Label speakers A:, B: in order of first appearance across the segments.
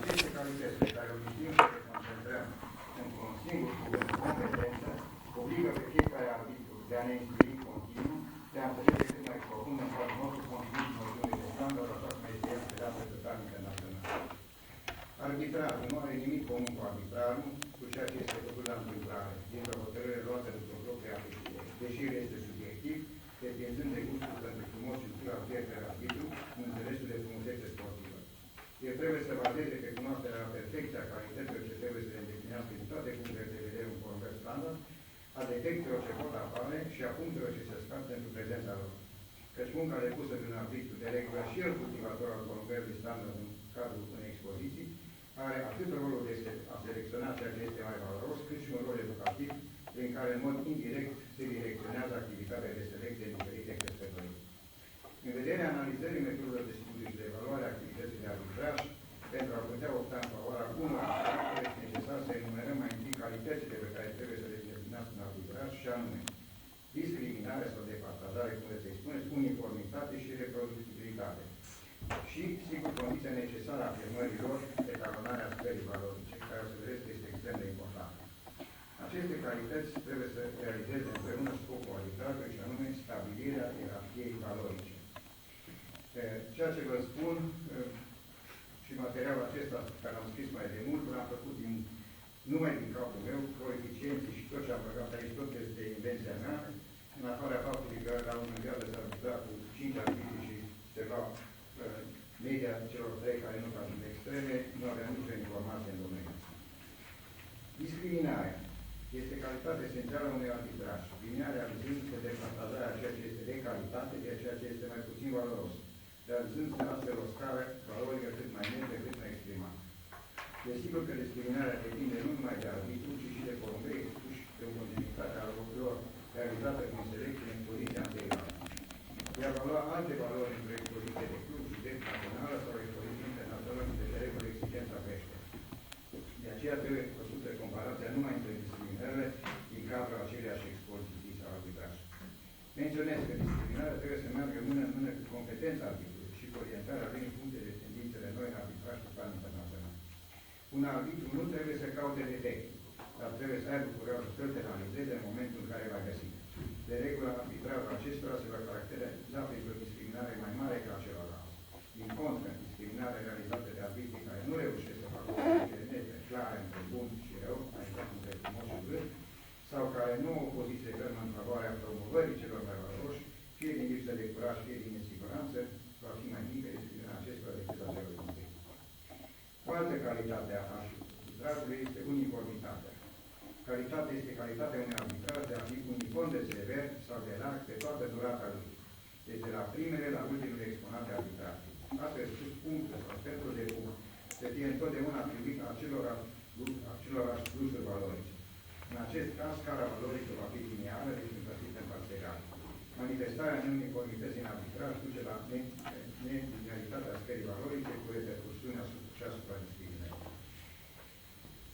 A: Aceste calități pe care obișnim să le concentrăm într-un singur cuvânt, competență, obligă pe fiecare arbitru de a ne instrui continuu, de a înțelege cât mai profund în cadrul nostru conținut noțiunii de standard, așa cum este ea predată pe plan internațional. Arbitrarul nu are nimic comun cu arbitrarul, cu ceea ce este făcut la întâmplare, dintr-o hotărâre luată după propria apreciere. Deși este subiectiv, depinzând de gustul pentru frumos și util al fiecare arbitru, în înțelesul de frumusețe sportivă. El trebuie să bazeze pe cunoașterea la perfecție a calităților ce trebuie să le îndeplinească din toate punctele de vedere un porumber standard, a defectelor ce pot apare și a punctelor ce se scat pentru prezența lor. Căci munca depusă de un arbitru, de regulă și el cultivator al porumberului standard în cadrul unei expoziții, are atât rolul de a selecționa ceea ce este mai valoros, cât și un rol educativ, prin care în mod indirect se direcționează activitatea de selecție în diferite căsătorii. În vederea analizării metodelor de studiu și de evaluare a activității de arbitraj, pentru a putea opta în favoarea unor activități, este necesar să enumerăm mai întâi calitățile pe care trebuie să le determinați în arbitraj, și anume discriminare sau departajare, cum să-i spuneți, uniformitate și reproducibilitate. Și, sigur, condiția necesară a afirmărilor, etalonarea scării valorice, care o să vedeți că este extrem de importantă. Aceste calități trebuie să realizeze împreună scopul arbitrajului, și anume stabilirea ierarhiei valorice. Ceea ce vă spun și materialul acesta care am scris mai de mult, l-am făcut numai din capul meu, coeficienții și tot ce am băgat aici, tot este invenția mea, în afara faptului că la un mondială s-a arbitrat cu 5 arbitri și se va media celor 3 care nu fac de extreme, nu avem nicio informație în domeniu. Discriminarea este calitatea esențială a unui arbitraj. Discriminarea vizând departajarea a ceea ce este de calitate de ceea ce este mai puțin valoros, realizând astfel o scară valorică cât mai netă, cât mai exprimată. Desigur că discriminarea depinde nu numai de arbitru, ci și de porumbei expuși de o continuitate a lor realizată prin selecție în poziția anterioară. De a valua alte valori într-o expoziție de club, județ națională sau expoziție internațională de regulă exigența crește. De aceea trebuie făcută comparația numai între discriminările din cadrul aceleiași expoziții sau arbitraj. Menționez că discriminarea trebuie să meargă mână în mână cu competența arbitrului și cu orientarea lui în funcție de tendințele noi în arbitraj pe plan internațional. Un arbitru nu trebuie să caute defecte, dar trebuie să aibă curajul să-l penalizeze în momentul în care va găsi. De regulă, arbitrajul acestora se va caracteriza printr-o discriminare mai mare ca celorlalți. Din contră, discriminarea realizată de arbitrii care nu reușesc să facă o poziție nete, clară între bun și rău, adică între frumos și urât, sau care nu au o poziție fermă în favoarea promovării celor mai valoroși, fie din lipsă de curaj, fie din nesiguranță, va fi mai mică discriminarea acestora decât a celor din tâi. O altă calitate a arbitrajului este uniformitatea. Calitatea este calitatea unui arbitraj de a fi uniform de sever sau de larg pe toată durata lui. Deci de la primele la ultimele exponate arbitrate. Astfel spus, punctul sau setul de punct să fie întotdeauna atribuit acelorași plusuri valorice. În acest caz, scara valorică va fi lineară, deci împărțită în părți egale. Manifestarea neuniformității în arbitraj duce la nelinearitatea scării valorice cu repercusiune și asupra discriminării.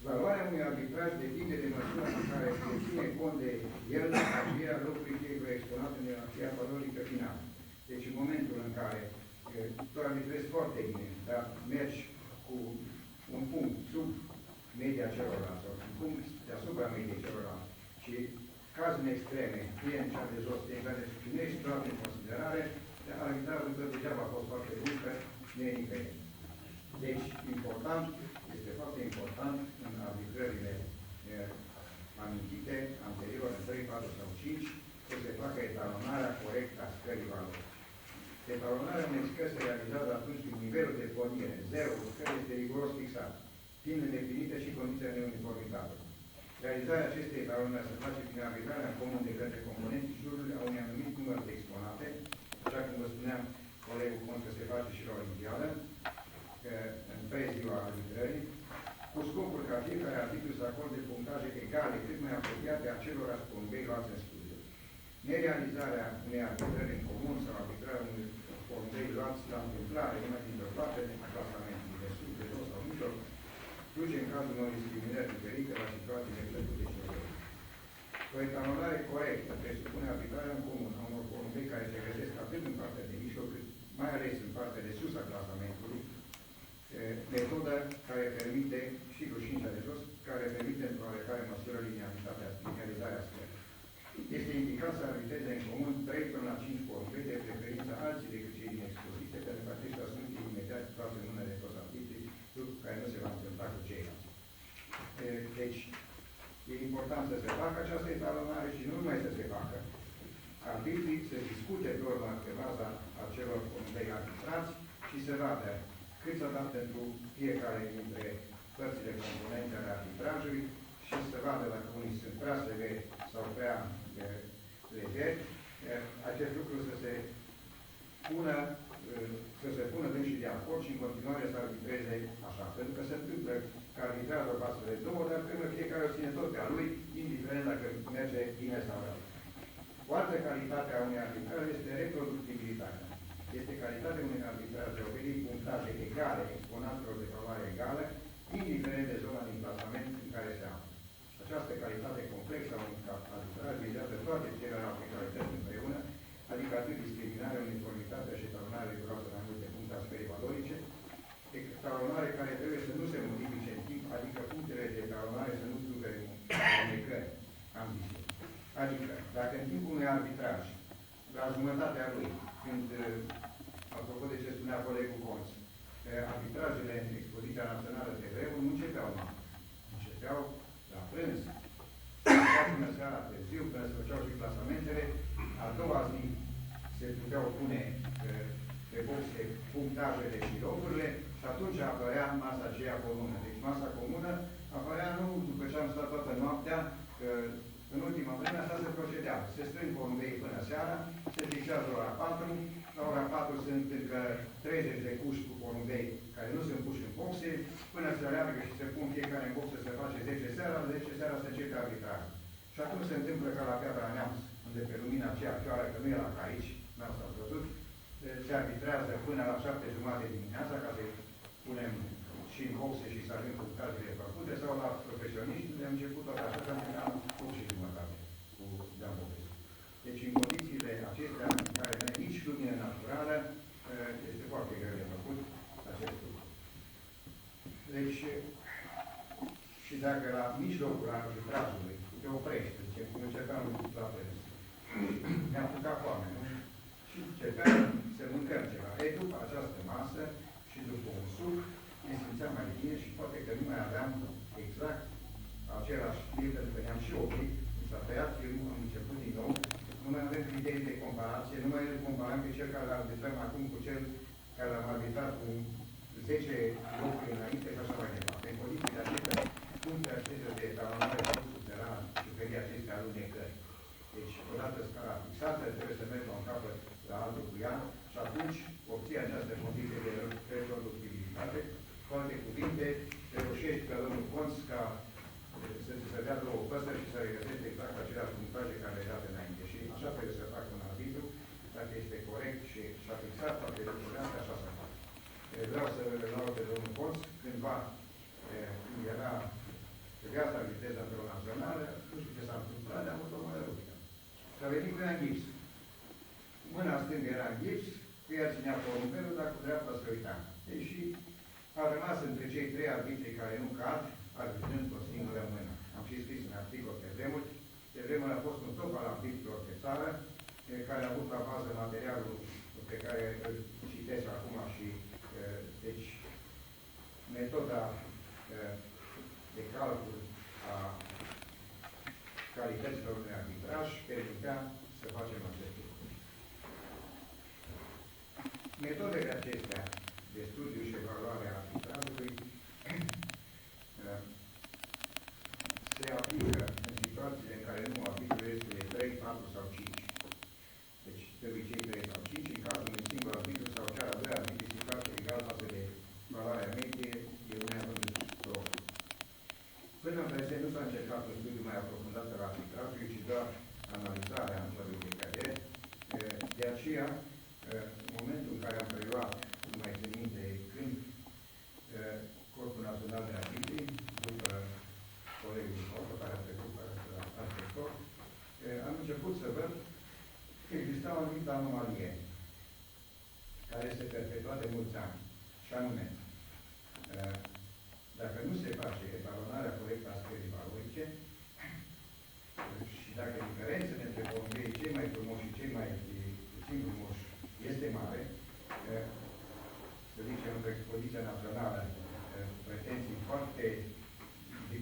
A: Valoarea unui arbitraj depinde de măsura în care se ține cont de el în acționerea locului fiecare exponat în ierarhia valorică finală. Deci în momentul în care tu arbitrezi foarte bine, dar mergi cu un punct sub media celorlalți sau un punct deasupra mediei celorlalți și cazuri în extreme, fie în cea de jos, fie în care și nu ești luat în considerare, arbitrajul tău degeaba a fost foarte bun, că nu e nicăieri. Deci, important, este foarte important în arbitrările amintite, anterior, în 3, 4 sau 5, să se facă etalonarea corectă a scării valori. Etalonarea unei scări se realizează atunci când nivelul de pornire, 0 scări, este riguros fixat, fiind îndeplinită și condiția de uniformitate. Realizarea acestei etalonări se face prin arbitrarea în comun de către componenții jurului a unui anumit număr de exponate, așa cum vă spuneam, colegul Cont că se face și la Olimpiadă, în preziua arbitrării, cu scopul ca fiecare arbitru să acorde punctaje egale cât mai apropiate acelorași porumbei luați în studiu. Nerealizarea unei arbitrări în comun sau arbitrarea unui porumbei luați la întâmplare, numai dintr-o parte din clasamentului de sus, de jos sau mijloc, duce în cazul unor discriminări diferite la situații neplăcute și neplăcute. O etalonare corectă presupune arbitrarea în comun a unor porumbei care se găsesc atât în partea de mijloc, cât mai ales în partea de sus a clasamentului, metodă care permite, sigur și de jos, care permite în oarecare măsură linearizarea scării. Este indicat să arbitreze în comun 3 până la 5 porumbeți, de preferință alții decât cei din expoziție, pentru că aceștia sunt imediat toate în mână de toți arbitrii, lucru care nu se va întâmpla cu ceilalți. Deci, e important să se facă această etalonare și nu numai să se facă. Arbitrii să discute pe urmă pe baza acelor porumbei arbitrați și să vadă cât s-a dat pentru fiecare dintre părțile componente ale arbitrajului și să vadă dacă unii sunt prea severi sau prea legeri, acest lucru să se pună dânsii de acord și în continuare să arbitreze așa. Pentru că se întâmplă că arbitrează o pasă de două, dar până fiecare o ține tot pe a lui, indiferent dacă merge bine sau rău. O altă calitate a unui arbitraj este reproductibilitatea. Este calitatea unui arbitraj de a oferi punctaje egale exponatelor de valoare egală, indiferent de zona de implasament în care se află. Această calitate complexă a unui arbitraj vizează toate celelalte calități împreună, adică atât discriminarea, uniformitatea și etalonarea riguroasă la multe puncte a sferei valorice, etalonare care trebuie să nu se modifice în timp, adică punctele de etalonare să nu sufere unecări, am zis. Adică, dacă în timpul unui arbitraj, la jumătatea lui, când, apropo de ce spunea colegul Conț, arbitrajele în expoziția națională de vremuri nu începeau noapte. Începeau la prânz, până seara târziu, până se făceau și plasamentele. A doua zi se puteau pune pe boxe punctajele și locurile și atunci apărea masa aceea comună. Deci masa comună apărea nu după ce am stat toată noaptea, în ultima vreme asta se procedează. Se strâng porumbei până seara, se fixează ora 4, la ora 4 sunt încă 30 de cuși cu porumbei care nu sunt puși în boxe, până se aleargă și se pun fiecare în boxe, se face 10 seara, la 10 seara se începe arbitrajul. Și atunci se întâmplă ca la Piatra Neamț, unde pe lumina aceea fioară, că nu era ca aici, n-am s-a văzut, se arbitrează până la 7:30 dimineața, ca să punem și în boxe și să avem punctajele făcute, sau la profesioniști, unde am început tot așa, că am terminat 8:30 cu Dan Popescu. Deci, în condițiile acestea, în care nu e nici lumină naturală, este foarte greu de făcut acest lucru. Deci, și dacă la mijlocul arbitrajului te oprești, zicem, cum încercam la prânz, ne-am apucat foame, nu? Și încercam să mâncăm ceva. Ei, după această masă și după un suc, ne simțeam mai bine și poate că nu mai aveam exact același film, pentru că ne-am și oprit, s-a tăiat filmul, am început din nou, nu mai avem criterii de comparație, nu mai îl comparăm pe cel care l arbitrăm acum cu cel care l-am arbitrat cu 10 locuri înainte și așa mai departe. În condițiile acestea, punctele acestea de etalonare sau subteran, suferii acestea alunecări. Deci, odată scala fixată, trebuie să mergi la un capăt la altul cu ea și atunci obții această condiție de reproductibilitate. Cu alte cuvinte, reușești pe domnul Conț ca să se dea două păsări și să regăsești exact aceleași punctaje care le date înainte. Și așa trebuie să facă un arbitru, dacă este corect și și-a fixat toate lucrurile astea, așa să facă. Vreau să îl laud pe domnul Conț, cândva, când era trebuia să arbitrează într-o națională, nu știu ce s-a întâmplat, de-a avut o mână rupită. Și a venit cu ea în gips. Mâna stângă era în gips, cu ea ținea porumbelul, dar cu dreapta se uita. Deși a rămas între cei 3 arbitri care nu cad, arbitrând cu o singură mână. Am și scris un articol pe vremuri. Pe vremuri a fost un top al arbitrilor pe țară, care a avut la bază materialul pe care îl citesc acum și, deci, metoda de calcul a calităților unui arbitraj permitea să facem acest lucru. Metodele acestea de studiu și evaluare a arbitrajului se aplică în situațiile în care nu arbitrul este de 3, 4 sau 5. Deci, de obicei 3 sau 5, în cazul unui singur arbitru sau cea a doua arbitru, situație egală față de valoarea medie, e unea propriu. Până în prezent nu s-a încercat un studiu mai aprofundat al arbitrajului, ci doar analizarea numărului de cadere. De aceea, în momentul în care am preluat, cum mai țin minte, când Corpul Național de Arbitri, după colegul nostru, care a trecut la ancestor, am început să văd că exista o anumită anomalie care se perpetua de mulți ani. Și anume,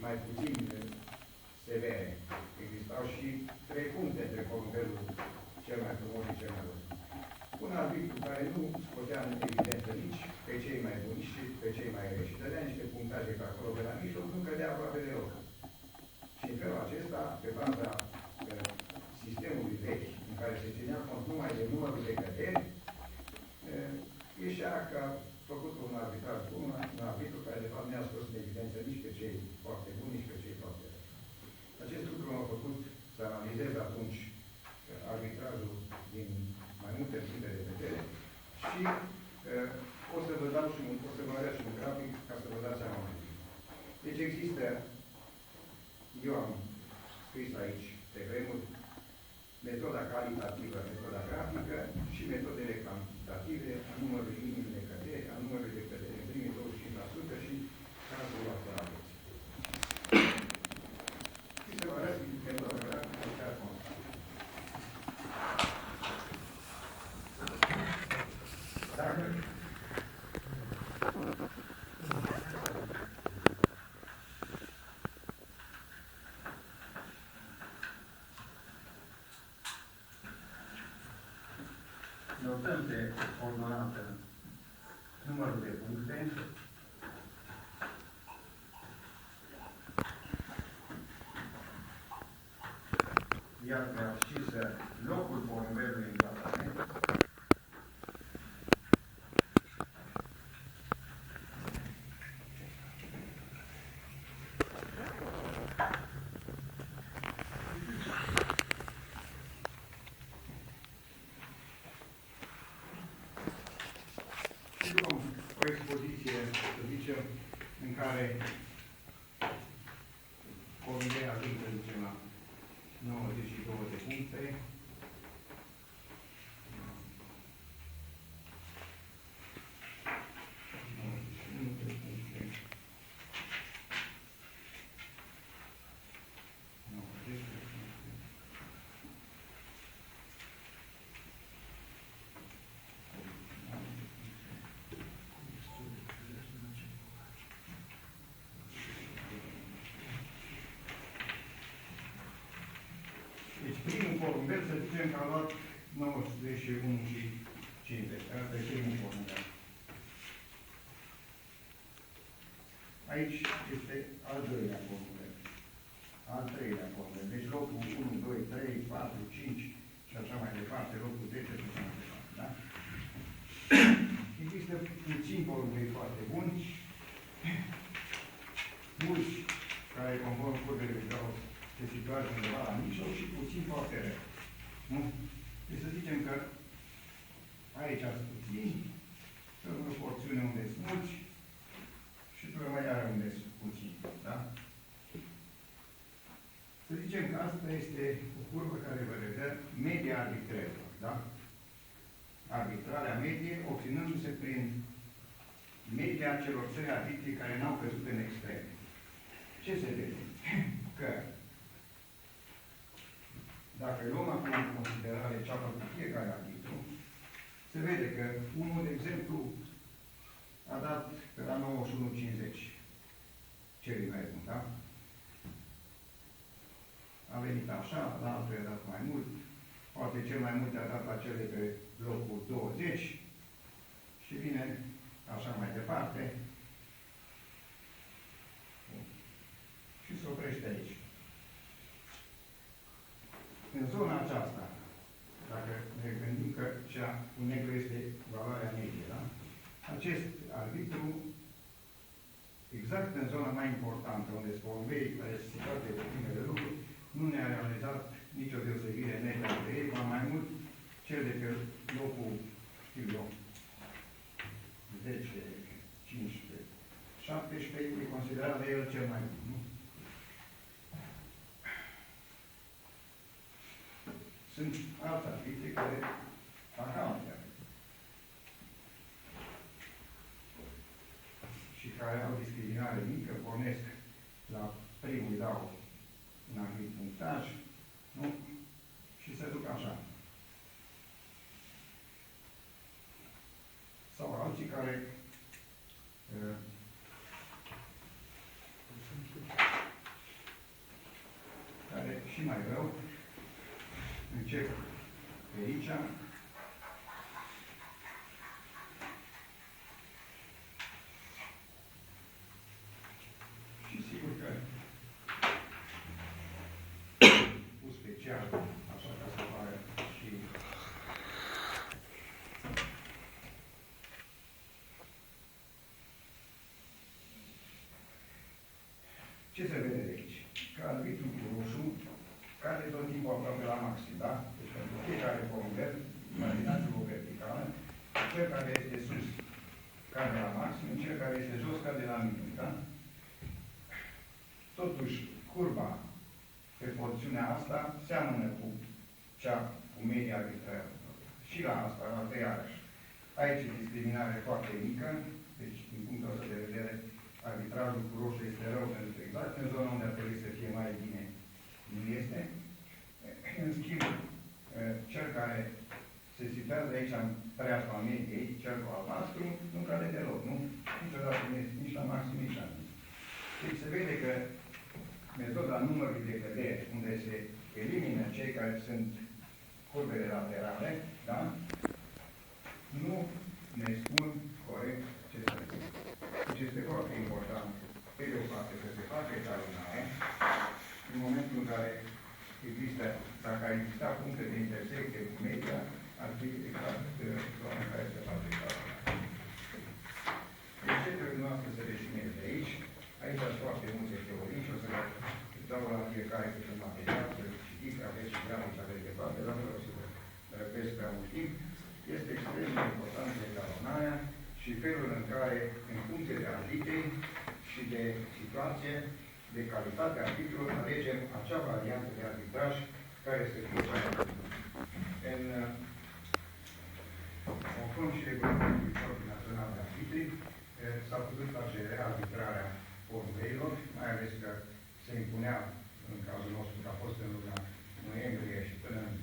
A: mai puțin severe. Existau și 3 puncte între porumbelul cel mai frumos și cel mai rău. Un arbitru care nu scotea în evidență nici pe cei mai buni și pe cei mai rei și dădea niște punctaje pe acolo, pe la mijloc, nu cădea aproape deloc. Și în felul acesta, pe baza sistemului vechi, în care se ținea cont numai de numărul de căderi, ieșea că a făcut un arbitraj bun, un arbitru care de fapt ne-a scos în evidență nici pe cei foarte buni, nici pe cei foarte răi. Acest lucru m-a făcut să analizez atunci arbitrajul din mai multe puncte de vedere și o să vă dau și o să vă arăt și un grafic ca să vă dați seama. Deci există, eu am scris aici pe vremuri, metoda calitativă, metoda grafică și metodele cantitative a numărului minim de căderi, a numărului de căderi în primii 25% și cazul la aveți. Și să vă arăt metoda grafică chiar constant. Dacă notăm pe ordonată numărul de puncte, iar pe abscisă locul porumbelului în tratament, o expoziție, să zicem, în care porumbelul ajunge, să zicem, la 92 de puncte. Deci primul porumbel, să zicem că a luat 91 și 50. Asta e primul porumbel. Aici este al doilea porumbel. Al treilea porumbel. Deci locul 1, 2, 3, 4, 5 și așa mai departe, locul 10 și așa mai departe. Da? Există puțini porumbeli foarte buni, mulți care conform curvele de Gauss se situează undeva la mijloc și puțin foarte rău. Nu? Deci să zicem că aici ați puțin, să o porțiune unde sunt mulți și mai iară unde sunt puțin. Da? Să zicem că asta este o curvă care vă redă media arbitrărilor. Da? Arbitrarea medie obținându-se prin media celor 3 arbitri care n-au căzut în extreme. Ce se vede? Că dacă luăm acum în considerare ce a făcut fiecare arbitru, se vede că unul, de exemplu, a dat pe la 91,50 cel mai bun, da? A venit așa, la altul i-a dat mai mult, poate cel mai mult a dat la cel de pe locul 20 și vine așa mai departe și se oprește aici. În zona aceasta, dacă ne gândim că cea cu negru este valoarea medie, da? Acest arbitru, exact în zona mai importantă, unde sunt porumbelii care se situate de primele lucruri, nu ne-a realizat nicio deosebire netă între ei, mai mult cel de pe locul, știu eu, 10, 15, 17, e considerat de el cel mai bun, nu? Sunt alți arbitri care fac altfel și care au discriminare mică, pornesc la primul, dau un anumit punctaj, nu? Și se duc așa. Sau alții care mai rău, încep pe aici. Și sigur că pus special, așa ca să apară și ce se vede de aici? Că arbitru cu roșu cade tot timpul aproape la maxim, da? Deci pentru fiecare formulăr, imaginați-vă verticală, cel care este sus cade la maxim, cel care este jos cade la minim, da? Totuși, curba pe porțiunea asta seamănă cu cea cu media arbitrară. Și la asta, arată iarăși. Aici e discriminare foarte mică, deci, din punctul ăsta de vedere, arbitrajul cu roșu este rău, pentru că exact în zona unde ar trebui să fie mai bine, nu este. În schimb, cel care se situează aici în preajma mediei, cel cu albastru, nu cade deloc, nu? Niciodată nici la maxim, nici la minim. Deci se vede că metoda numărului de căderi, unde se elimină cei care sunt curbele laterale, da? Nu ne spun corect ce să zic. Deci este foarte important, pe de o parte, să se facă etalonare, în momentul în care există, dacă ar exista puncte de intersecție cu media, ar fi exact zona în care se face etalonare. Deci ce trebuie noastră să reșimez de aici? Aici sunt foarte multe teorii și o să dau la fiecare câte un material, să citiți, aveți și grafici, aveți de toate, dar nu vreau să vă răpesc prea mult timp. Este extrem de importantă etalonarea și felul în care, în funcție de arbitrii și de situație, de calitate arbitrilor, alegem acea variantă de arbitraj care să fie cea mai bună. Conform și regulamentului Corpului Național de Arbitri, s-a putut face rearbitrarea formulărilor, mai ales că se impunea, în cazul nostru, că a fost în luna noiembrie și până în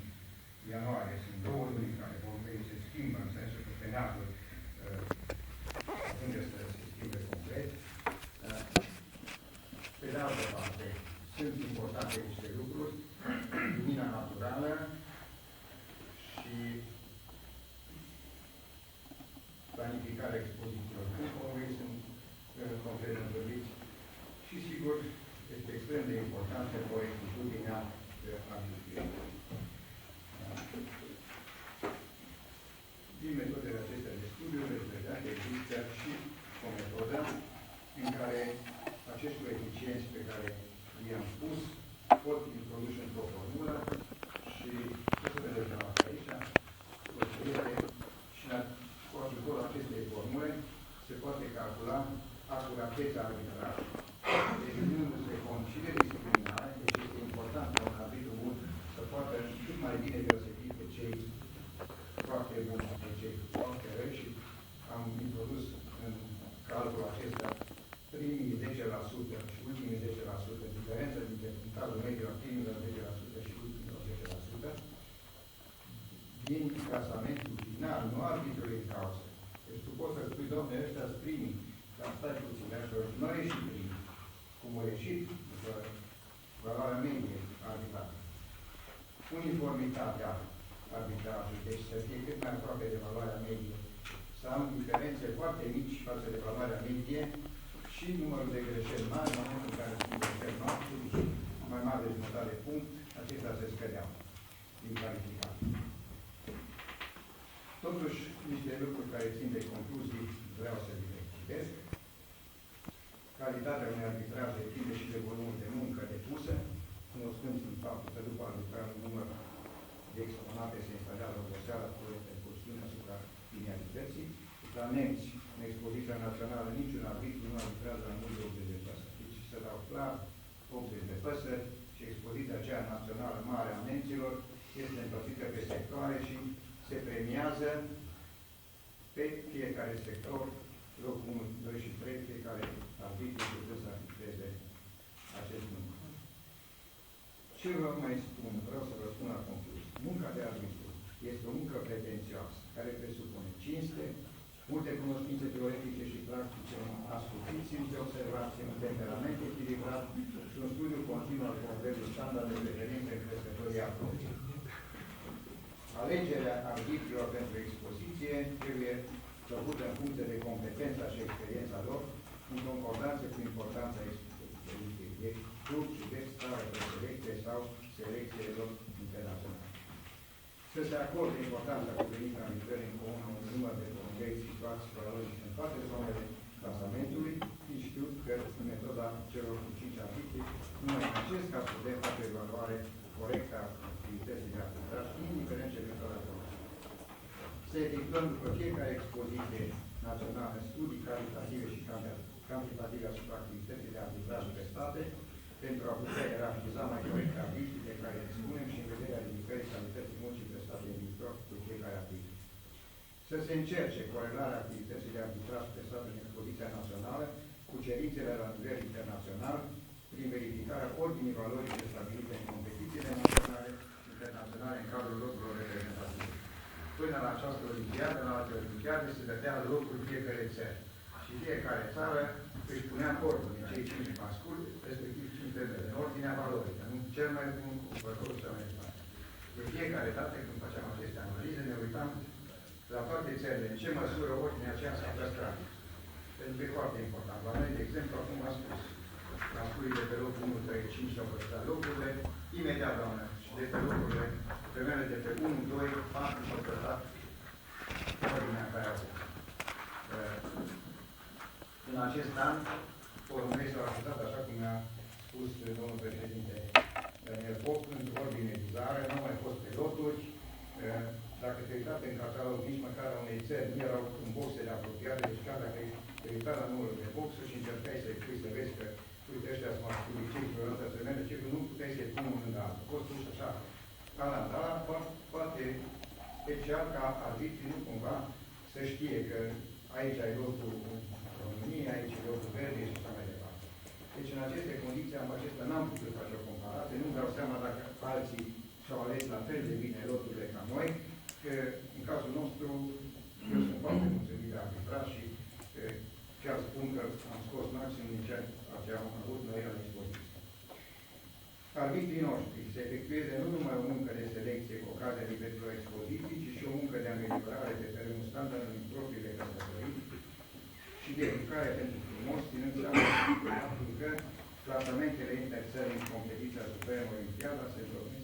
A: ianuarie, sunt 2 luni în care formulările se schimbă, în sensul că peneazul ajunge să se schimbe complet. Pe de altă parte, sunt importante niște lucruri, lumina naturală și planificarea expozițiilor. Cum sunt complet întâlniți și, sigur, este extrem de importantă corectitudinea arbitrului. Din metodele acestea de studiu, veți vedea că există și o metodă în care acești coeficienți pe care i-am spus pot introduși într-o formulă și ce să vedeți la asta aici, și cu ajutorul acestei formule se poate calcula acuratețea arbitrajului. Eliminându-se cont și de discriminare, deci este important ca un arbitru bun să poată cât mai bine deosebi pe cei foarte buni și pe cei foarte răi și am introdus în calculul acesta primii 10% și ultimii 10%, diferența dintre, în cazul mediu, primilor 10% și ultimilor 10%, din clasamentul final, nu arbitrului în cauză. Deci tu poți să spui, domnule, ăștia sunt primii, dar stai puțin, nu au ieșit primii. Cum au ieșit, după valoarea medie arbitrată. Uniformitatea arbitrajului, deci să fie cât mai aproape de valoarea medie, să am diferențe foarte mici față de valoarea medie și numărul de greșeli mari, în momentul în care sunt greșeli mari, mai mare de jumătate de punct, acestea se scădeau din calificare. Totuși, niște lucruri care țin de concluzii vreau să vi le citesc. Calitatea unui arbitraj depinde și de volumul de muncă depusă, cunoscând în faptul că după arbitraj număr de exponate se instalează oboseala cu repercursiune asupra linearității. La nemți, în expoziția națională, niciun arbitru nu arbitrează la mult de 80 de păsări. Deci să dau clar, 80 de păsări și expoziția aceea națională mare a nemților este împărțită pe sectoare și se premiază pe fiecare sector, locul 1, 2 și 3, fiecare arbitru trebuie să arbitreze acest lucru. Ce vă mai spun? Vreau să vă spun la concluzie. Munca de arbitru este o muncă pretențioasă, care presupune cinste, multe cunoștințe teoretice și practice, ascultiți, simț de observație, un temperament echilibrat și un studiu continuu al progresului standard de referință în crescătorii apropii. Alegerea arbitrilor pentru expoziție trebuie făcută în funcție de competența și experiența lor, în concordanță cu importanța expoziției, deci grup, subiect, stare de selecție sau selecțiilor internaționale. Să se acorde importanța cuvenită a livrării în comună un număr de convei situații valorice în toate zonele clasamentului, și știu că în metoda celor cu 5 articoli, numai în acest caz putem face evaluare corectă a activității de arbitraj, indiferent ce metoda folosim. Să efectuăm după fiecare expoziție națională studii calitative și cantitative asupra activității de arbitraj prestate, pentru a putea ierarhiza mai corect arbitrii de care dispunem și în vederea ridicării calității muncii prestate în viitor cu fiecare arbitru. Să se încerce corelarea activității de arbitraj prestate în expoziția națională cu cerințele la nivel internațional, prin verificarea ordinii valorii stabilite în competițiile naționale și internaționale în cadrul locurilor reprezentative. Până la această olimpiadă, la alte olimpiade, se dădea locul fiecare țări. Și fiecare țară își punea ordine, cei 5 masculi, respectiv 5 femei, în ordinea valorii, în cel mai bun cumpărător și mai departe. De fiecare dată, când făceam aceste analize, ne uitam la toate țările, în ce măsură ordinea aceea s-a păstrat. Pentru că e foarte important. La noi, de exemplu, acum am spus, masculii de pe locul 1, 3, 5 s-au păstrat locurile, imediat, doamnă, și de pe locurile, femeile de pe 1, 2, 4 s-au păstrat ordinea care au fost. În acest an, porumbei s-au așezat, așa cum mi-a spus domnul președinte Daniel Pop, într-o ordine bizară, nu au mai fost pe loturi. Dacă te uitat în catalog, nici măcar a unei țări nu erau în boxele apropiate, deci chiar dacă te uitat la numărul de boxuri și încercai să-i pui să vezi că, uite, ăștia sunt masculii, cei cu ăsta se merge, ce nu puteai să-i pun unul lângă altul. A fost pus așa. Dar poate special ca arbitrii nu cumva să știe că aici ai locul României, aici e locul Belgiei și așa mai departe. Deci în aceste condiții, am acesta n-am putut face o comparație, nu-mi dau seama dacă alții și-au ales la fel de bine loturile ca noi, că în cazul nostru, eu sunt foarte mulțumit de arbitrat și chiar spun că am scos maxim din ceea ce am avut noi la dispoziție. Arbitrii noștri se efectueze nu numai o muncă de selecție cu ocazia liberilor expoziții, ci și o muncă de ameliorare pe terenul standardului propriile căsătorii și de educare pentru frumos, ținând seama faptul că clasamentele interțării în competiția supremă olimpiada se dormesc